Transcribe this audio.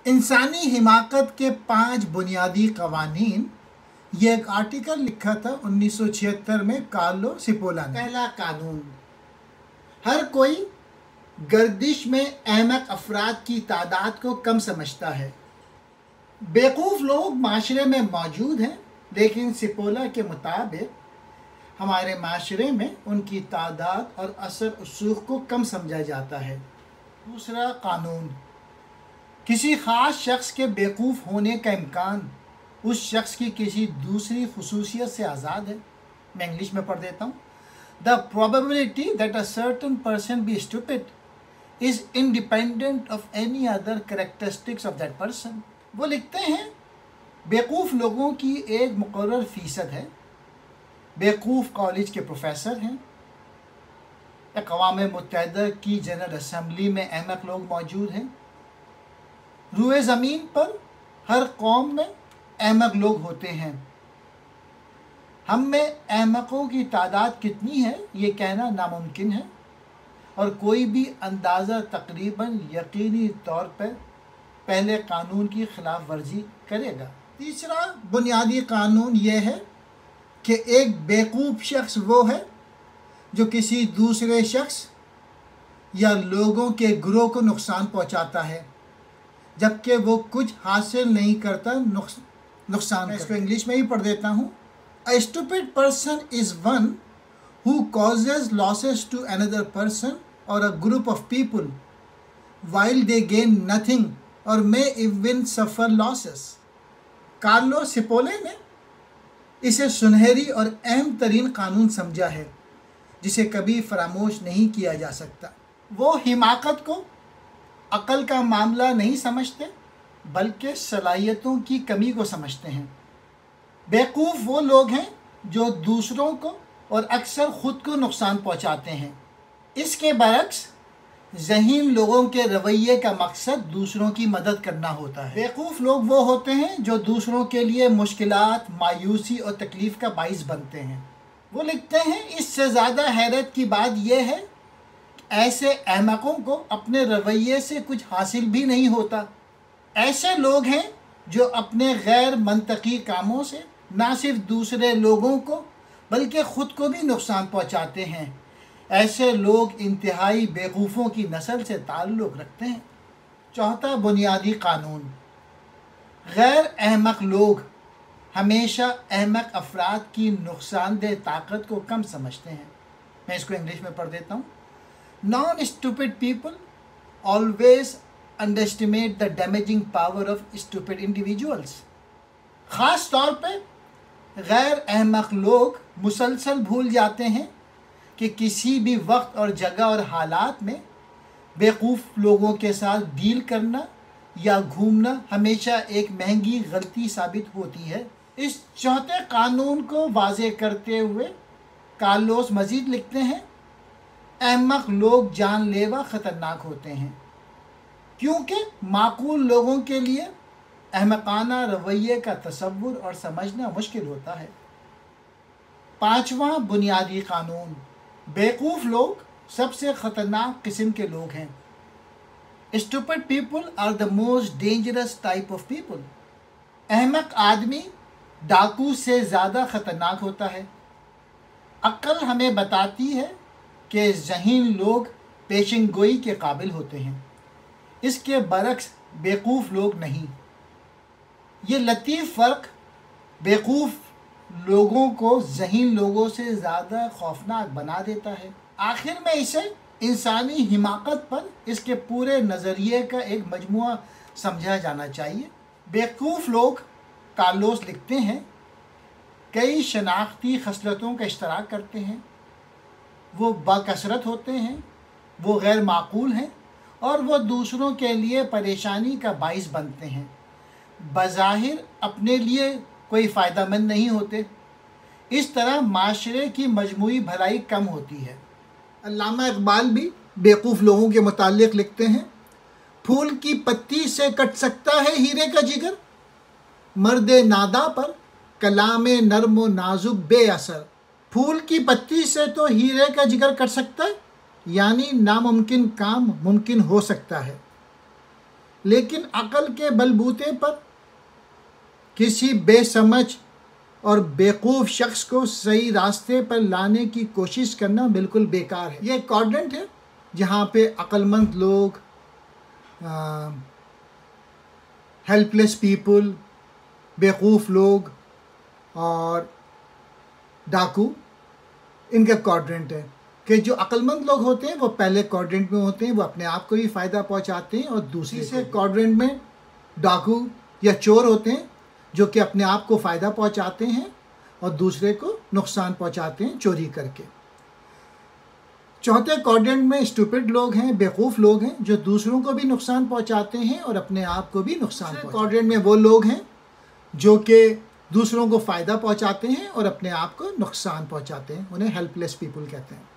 इंसानी हिमाकत के 5 बुनियादी कवानीन। ये एक आर्टिकल लिखा था 1976 में कार्लो सिपोला ने। पहला कानून, हर कोई गर्दिश में अहमक अफराद की तादाद को कम समझता है। बेवकूफ़ लोग माशरे में मौजूद हैं, लेकिन सिपोला के मुताबिक हमारे माशरे में उनकी तादाद और असर उसूख को कम समझा जाता है। दूसरा कानून, किसी ख़ास शख्स के बेवकूफ़ होने का इम्कान उस शख्स की किसी दूसरी खुसूसियत से आज़ाद है। मैं इंग्लिश में पढ़ देता हूँ। The probability that a certain person be stupid is independent of any other characteristics of that person. वो लिखते हैं, बेवकूफ़ लोगों की एक मुकर्रर फ़ीसद है। बेवकूफ़ कॉलेज के प्रोफेसर हैं। अक़वाम मुत्तहिदा की जनरल असम्बली में अहमक लोग मौजूद हैं। रूए ज़मीन पर हर कौम में अहमक लोग होते हैं। हम में अहमकों की तादाद कितनी है ये कहना नामुमकिन है, और कोई भी अंदाज़ा तकरीबन यकीनी तौर पर पहले कानून की खिलाफ वर्जी करेगा। तीसरा बुनियादी कानून यह है कि एक बेवकूफ़ शख्स वो है जो किसी दूसरे शख्स या लोगों के ग्रोह को नुकसान पहुंचाता है, जबकि वो कुछ हासिल नहीं करता, नुकसान। मैं इसको इंग्लिश में ही पढ़ देता हूँ। A stupid person is one who causes losses to another person और a group of people while they gain nothing और may even suffer losses. Carlo Cipolla ने इसे सुनहरी और अहम तरीन कानून समझा है, जिसे कभी फरामोश नहीं किया जा सकता। वो हिमाकत को अक़ल का मामला नहीं समझते, बल्कि सलाहियतों की कमी को समझते हैं। बेवकूफ़ वो लोग हैं जो दूसरों को और अक्सर ख़ुद को नुकसान पहुंचाते हैं। इसके बरक्स ज़हीन लोगों के रवैये का मकसद दूसरों की मदद करना होता है। बेवकूफ़ लोग वो होते हैं जो दूसरों के लिए मुश्किलात, मायूसी और तकलीफ़ का बाइस बनते हैं। वो लिखते हैं, इससे ज़्यादा हैरत की बात यह है ऐसे अहमकों को अपने रवैये से कुछ हासिल भी नहीं होता। ऐसे लोग हैं जो अपने गैर मंतकी कामों से ना सिर्फ दूसरे लोगों को बल्कि ख़ुद को भी नुकसान पहुंचाते हैं। ऐसे लोग इंतहाई बेवकूफ़ों की नस्ल से ताल्लुक़ रखते हैं। चौथा बुनियादी कानून, गैर अहमक लोग हमेशा अहमक अफराद की नुकसानदेह ताकत को कम समझते हैं। मैं इसको इंग्लिश में पढ़ देता हूँ। Non-stupid people always underestimate the damaging power of stupid individuals. ख़ास तौर पे गैर अहमक लोग मुसलसल भूल जाते हैं कि किसी भी वक्त और जगह और हालात में बेवकूफ़ लोगों के साथ डील करना या घूमना हमेशा एक महंगी गलती साबित होती है। इस चौथे कानून को वाज़े करते हुए कार्लोस मज़ीद लिखते हैं, अहमक लोग जानलेवा ख़तरनाक होते हैं, क्योंकि माकूल लोगों के लिए अहमकाना रवैये का तसव्वुर और समझना मुश्किल होता है। पाँचवा बुनियादी कानून, बेवकूफ़ लोग सबसे ख़तरनाक किस्म के लोग हैं। Stupid people are the most dangerous type of people. अहमक आदमी डाकू से ज़्यादा ख़तरनाक होता है। अक्ल हमें बताती है कि ज़हीन लोग पेशिन गोई के काबिल होते हैं, इसके बरक्स बेवकूफ़ लोग नहीं। ये लतीफ़ फ़र्क बेवकूफ़ लोगों को ज़हीन लोगों से ज़्यादा खौफनाक बना देता है। आखिर में इसे इंसानी हिमाकत पर इसके पूरे नज़रिए का एक मजमुआ समझा जाना चाहिए। बेवकूफ़ लोग, कार्लोस लिखते हैं, कई शनाख्ती खसलतों का इश्तराक करते हैं। वो बाकसरत होते हैं, वो गैर माकूल हैं और वो दूसरों के लिए परेशानी का बाइस बनते हैं। बज़ाहिर अपने लिए कोई फ़ायदामंद नहीं होते। इस तरह माशरे की मजमूई भलाई कम होती है। अल्लामा इकबाल भी बेवकूफ़ लोगों के मुताल्लिक़ लिखते हैं, फूल की पत्ती से कट सकता है हीरे का जिगर, मर्दे नादा पर कलामे नर्म व नाजुक बेअसर। फूल की पत्ती से तो हीरे का जिगर कट सकता है, यानी नामुमकिन काम मुमकिन हो सकता है, लेकिन अकल के बलबूते पर किसी बेसमझ और बेवकूफ़ शख्स को सही रास्ते पर लाने की कोशिश करना बिल्कुल बेकार है। ये क्वाड्रेंट है जहाँ पे अक्लमंद लोग, हेल्पलेस पीपल, बेवकूफ़ लोग और डाकू, इनका क्वाड्रेंट है कि जो अक्लमंद लोग होते हैं वो पहले क्वाड्रेंट में होते हैं, वो अपने आप को भी फ़ायदा पहुंचाते हैं, और दूसरी से क्वाड्रेंट में डाकू या चोर होते हैं जो कि अपने आप को फ़ायदा पहुंचाते हैं और दूसरे को नुकसान पहुंचाते हैं चोरी करके। चौथे क्वाड्रेंट में स्टूपिड लोग हैं, बेवकूफ़ लोग हैं, जो दूसरों को भी नुकसान पहुंचाते हैं और अपने आप को भी नुकसान पहुंचाते हैं। क्वाड्रेंट में वो लोग हैं जो कि दूसरों को फ़ायदा पहुंचाते हैं और अपने आप को नुकसान पहुंचाते हैं, उन्हें हेल्पलेस पीपल कहते हैं।